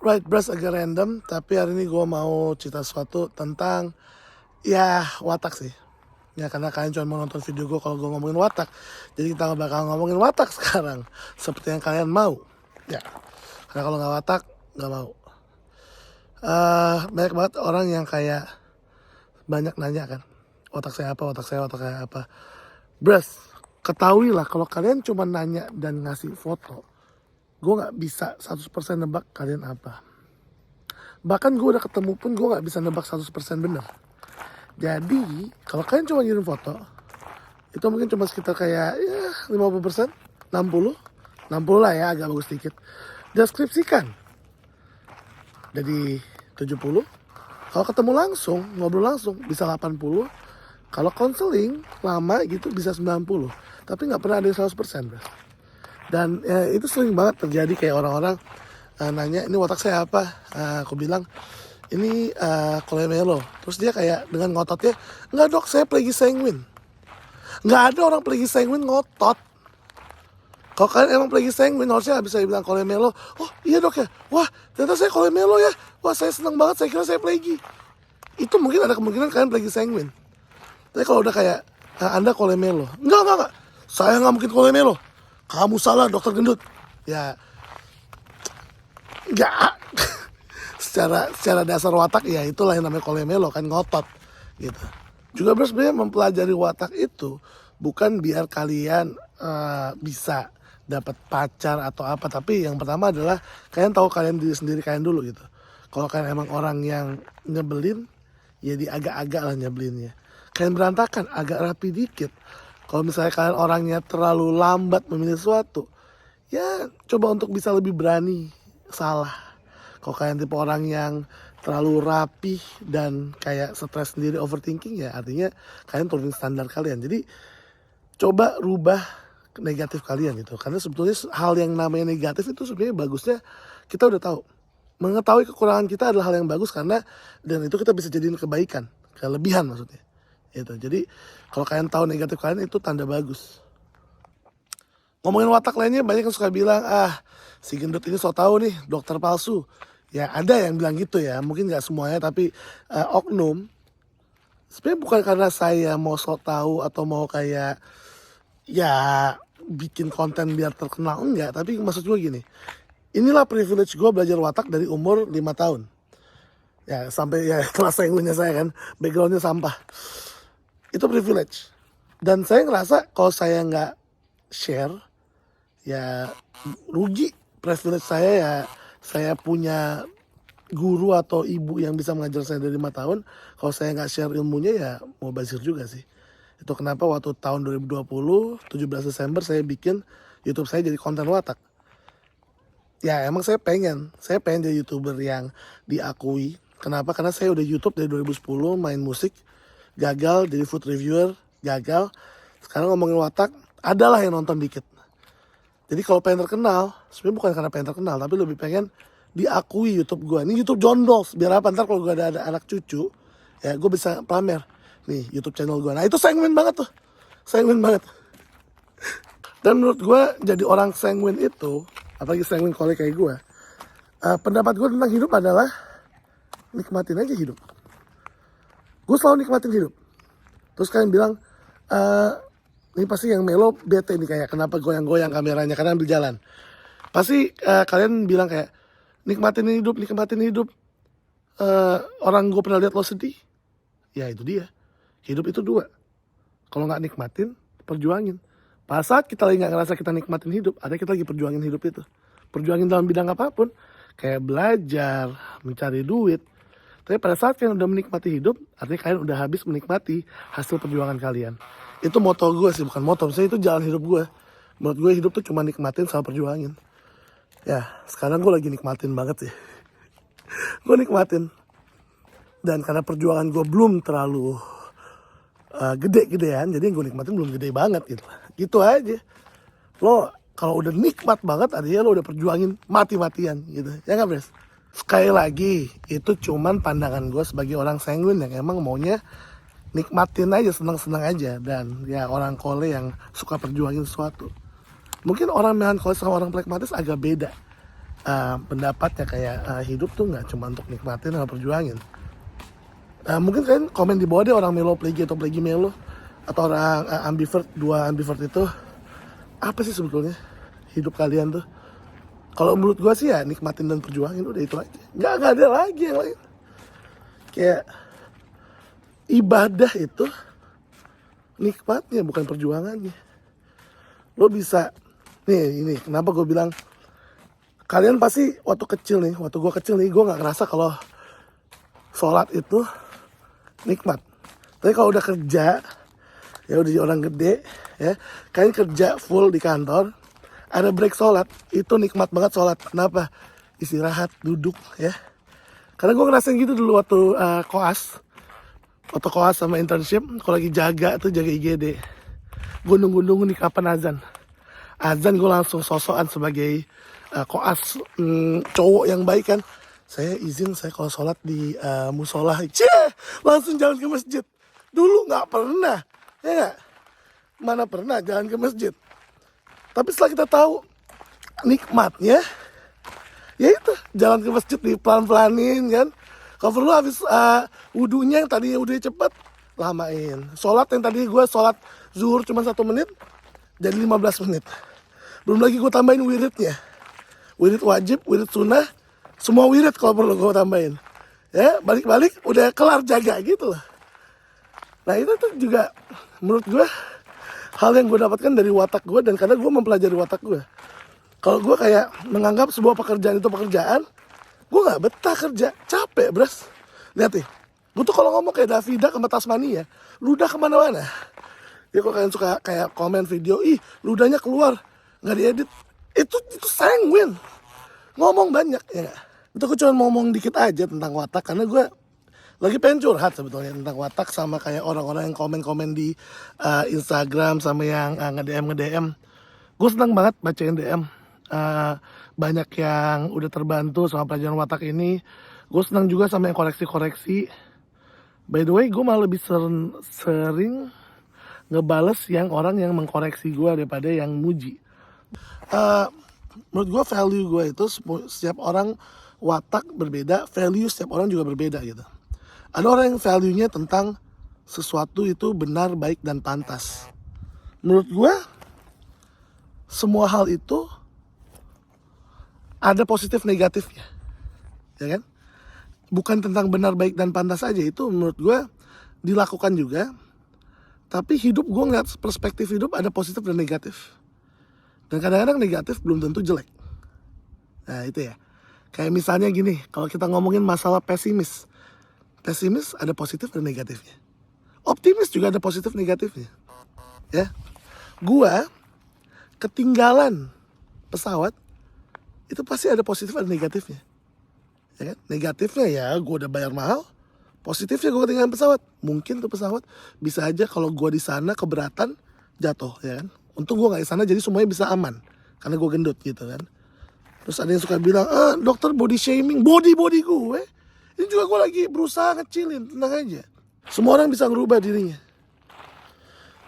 Right, Bras, agak random, tapi hari ini gue mau cerita sesuatu tentang, ya, watak sih. Ya, karena kalian cuma mau nonton video gue kalau gue ngomongin watak. Jadi kita nggak bakal ngomongin watak sekarang, seperti yang kalian mau. Ya, karena kalau nggak watak, nggak mau. Banyak banget orang yang kayak banyak nanya kan, watak saya apa, watak saya apa. Bras, ketahuilah kalau kalian cuma nanya dan ngasih foto, gue nggak bisa 100% nebak kalian apa. Bahkan gue udah ketemu pun gue gak bisa nebak 100% bener. Jadi kalau kalian cuma ngirim foto, itu mungkin cuma sekitar kayak ya 50%, 60 lah ya, agak bagus dikit. Deskripsikan jadi 70. Kalau ketemu langsung, ngobrol langsung bisa 80. Kalau konseling lama gitu bisa 90. Tapi gak pernah ada yang 100%. Dan itu sering banget terjadi, kayak orang-orang nanya ini watak saya apa, aku bilang ini Kolemelo. Terus dia kayak dengan ngototnya, enggak dok, saya plegi sanguin. Enggak ada orang plegi sanguin ngotot. Kalau kalian emang plegi sanguin, harusnya bisa bilang Kolemelo. Oh iya dok ya, wah ternyata saya Kolemelo ya, wah saya senang banget, saya kira saya plegi. Itu mungkin ada kemungkinan kalian plegi sanguin. Tapi kalau udah kayak Anda Kolemelo, enggak, saya nggak mungkin Kolemelo, kamu salah dokter gendut. Ya enggak. secara dasar watak ya itulah yang namanya Kolemelo kan, ngotot gitu. Juga sebenarnya mempelajari watak itu bukan biar kalian bisa dapat pacar atau apa, tapi yang pertama adalah kalian tahu kalian diri sendiri kalian dulu gitu. Kalau kalian emang orang yang nyebelin, ya di agak-agak lah nyebelinnya. Kalian berantakan, agak rapi dikit. Kalau misalnya kalian orangnya terlalu lambat memilih sesuatu, ya coba untuk bisa lebih berani salah. Kalau kalian tipe orang yang terlalu rapih dan kayak stres sendiri, overthinking, ya artinya kalian turunin standar kalian. Jadi coba rubah negatif kalian gitu. Karena sebetulnya hal yang namanya negatif itu sebenarnya bagusnya kita udah tahu. Mengetahui kekurangan kita adalah hal yang bagus, karena dan itu kita bisa jadiin kebaikan, kelebihan maksudnya. Gitu. Jadi kalau kalian tahu negatif kalian, itu tanda bagus. Ngomongin watak lainnya, banyak yang suka bilang, si gendut ini so tau nih, dokter palsu. Ya ada yang bilang gitu ya, mungkin gak semuanya, tapi oknum. Sebenarnya bukan karena saya mau so tau atau mau kayak ya bikin konten biar terkenal, enggak. Tapi maksud gue gini, inilah privilege gue belajar watak dari umur 5 tahun. Ya sampai ya kelas sanguinnya saya kan, backgroundnya sampah. Itu privilege. Dan saya ngerasa kalau saya gak share, ya rugi privilege saya. Ya saya punya guru atau ibu yang bisa mengajar saya dari 5 tahun. Kalau saya nggak share ilmunya, ya mau bazir juga sih. Itu kenapa waktu tahun 2020 17 Desember saya bikin YouTube saya jadi konten watak. Ya emang saya pengen jadi YouTuber yang diakui. Kenapa? Karena saya udah YouTube dari 2010, main musik gagal, jadi food reviewer gagal. Sekarang ngomongin watak, adalah yang nonton dikit. Jadi kalau pengen terkenal, sebenarnya bukan karena pengen terkenal, tapi lebih pengen diakui YouTube gue. Ini YouTube John Dolls, biar apa, ntar kalau gue ada anak cucu, ya gue bisa pamer, nih YouTube channel gue. Nah itu sanguin banget tuh, sanguin banget. Dan menurut gue jadi orang sanguin itu, apalagi sanguin kolek kayak gue, pendapat gue tentang hidup adalah nikmatin aja hidup. Gue selalu nikmatin hidup. Terus kalian bilang, ini pasti yang melo bete nih, kayak kenapa goyang-goyang kameranya karena ambil jalan. Pasti kalian bilang kayak nikmatin hidup. Orang gue pernah lihat lo sedih. Ya itu dia. Hidup itu dua. Kalau nggak nikmatin, perjuangin. Pada saat kita lagi nggak ngerasa kita nikmatin hidup, ada kita lagi perjuangin hidup itu. Perjuangin dalam bidang apapun, kayak belajar, mencari duit. Tapi pada saat kalian udah menikmati hidup, artinya kalian udah habis menikmati hasil perjuangan kalian. Itu moto gue sih, bukan moto. Misalnya itu jalan hidup gue. Menurut gue hidup tuh cuma nikmatin sama perjuangin. Ya, sekarang gue lagi nikmatin banget sih. Gue nikmatin. Dan karena perjuangan gue belum terlalu gede-gedean, jadi gue nikmatin belum gede banget gitu. Gitu aja. Lo kalau udah nikmat banget, artinya lo udah perjuangin mati-matian gitu. Ya nggak, Bres? Sekali lagi, itu cuman pandangan gue sebagai orang sanguin yang emang maunya nikmatin aja, senang-senang aja. Dan ya orang kole yang suka perjuangin sesuatu. Mungkin orang melankolis sama orang pragmatis agak beda. pendapatnya kayak hidup tuh nggak cuma untuk nikmatin sama perjuangin. Mungkin kalian komen di bawah deh, orang melo plagi atau plagi melo, atau orang ambivert, dua ambivert itu apa sih sebetulnya hidup kalian tuh? Kalau menurut gue sih ya nikmatin dan perjuangin, udah itu aja. Nggak ada lagi yang lain. Kayak ibadah itu nikmatnya bukan perjuangannya. Lo bisa, nih ini kenapa gue bilang, kalian pasti waktu gue kecil nih, gue nggak ngerasa kalau sholat itu nikmat. Tapi kalau udah kerja, ya udah jadi orang gede, ya kalian kerja full di kantor, ada break sholat, itu nikmat banget sholat. Kenapa? Istirahat, duduk, ya. Karena gue ngerasain gitu dulu waktu koas sama internship, kalau lagi jaga IGD, gue nunggu nih kapan azan gue langsung sosokan sebagai koas cowok yang baik kan, saya izin saya kalau sholat di musola, langsung jalan ke masjid. Dulu nggak pernah, ya gak? Mana pernah jalan ke masjid. Tapi setelah kita tahu nikmatnya, ya itu jalan ke masjid di pelan-pelanin kan. Kalau perlu habis wudhunya yang tadinya wudhunya cepet, lamain. Sholat yang tadi gue sholat zuhur cuma 1 menit, jadi 15 menit. Belum lagi gue tambahin wiridnya. Wirid wajib, wirid sunnah, semua wirid kalau perlu gue tambahin. Ya, balik-balik udah kelar jaga gitu loh. Nah itu tuh juga menurut gue hal yang gue dapatkan dari watak gue, dan karena gue mempelajari watak gue. Kalau gue kayak menganggap sebuah pekerjaan itu pekerjaan, gue gak betah kerja, capek bros. Lihat nih, gue tuh kalau ngomong kayak Davida sama Tasmania, ludah kemana-mana. Ya kalau kalian suka kayak komen video, ih ludahnya keluar, gak diedit, itu sanguin. Ngomong banyak, ya gak? Itu gue cuma ngomong dikit aja tentang watak, karena gue lagi pengen curhat sebetulnya tentang watak sama kayak orang-orang yang komen-komen di Instagram sama yang nge-DM. Gue senang banget bacain DM. Banyak yang udah terbantu sama pelajaran watak ini. Gue senang juga sama yang koreksi-koreksi. By the way, gue malah lebih sering ngebales yang orang yang mengkoreksi gue daripada yang muji. Menurut gue value gue itu setiap orang watak berbeda, value setiap orang juga berbeda gitu. Ada orang yang value-nya tentang sesuatu itu benar, baik, dan pantas. Menurut gue, semua hal itu ada positif negatifnya, ya kan? Bukan tentang benar, baik, dan pantas aja, itu menurut gue dilakukan juga. Tapi hidup, gue ngeliat perspektif hidup ada positif dan negatif. Dan kadang-kadang negatif belum tentu jelek. Nah itu ya. Kayak misalnya gini, kalau kita ngomongin masalah pesimis ada positif dan negatifnya. Optimis juga ada positif negatifnya. Ya, gua ketinggalan pesawat itu pasti ada positif dan negatifnya. Ya kan? Negatifnya ya gua udah bayar mahal. Positifnya gua ketinggalan pesawat. Mungkin tuh pesawat bisa aja kalau gua di sana keberatan jatuh, ya kan? Untung gua nggak di sana jadi semuanya bisa aman karena gua gendut gitu kan. Terus ada yang suka bilang, dokter body shaming, body gue. Ini juga gue lagi berusaha ngecilin, tenang aja. Semua orang bisa ngerubah dirinya.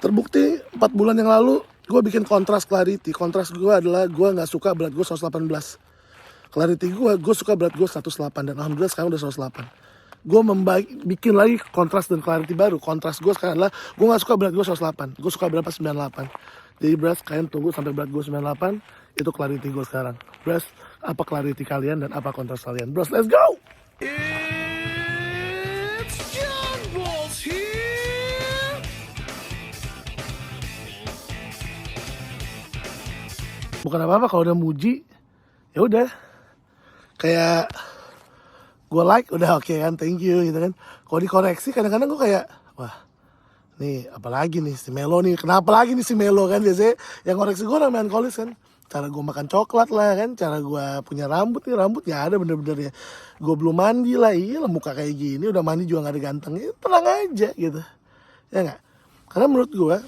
Terbukti 4 bulan yang lalu gue bikin kontras clarity. Kontras gue adalah gue gak suka berat gue 118. Clarity gue suka berat gue 108. Dan alhamdulillah sekarang udah 108. Gue bikin lagi kontras dan clarity baru. Kontras gue sekarang adalah gue gak suka berat gue 108. Gue suka berapa 98. Jadi beras kalian tunggu sampai berat gue 98. Itu clarity gue sekarang. Beras apa clarity kalian dan apa kontras kalian. Bros, let's go! It's John Balls here. Bukan apa-apa kalau udah muji, ya udah. Kayak gue like udah oke kan, thank you gitu kan. Kalau dikoreksi kadang-kadang gue kayak, wah, nih apalagi nih si Melo nih, kenapa lagi nih si Melo kan, biasanya yang koreksi gue orang melankolis kan. Cara gue makan coklat lah kan, cara gue punya rambut ya ada bener-bener ya. Gue belum mandi lah, iya muka kayak gini, udah mandi juga gak ada gantengnya, tenang aja gitu. Ya gak? Karena menurut gue,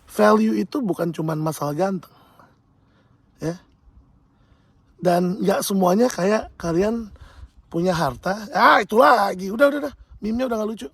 value itu bukan cuman masalah ganteng. Ya. Dan gak semuanya kayak kalian punya harta. Itu lagi, udah. Meme-nya udah gak lucu.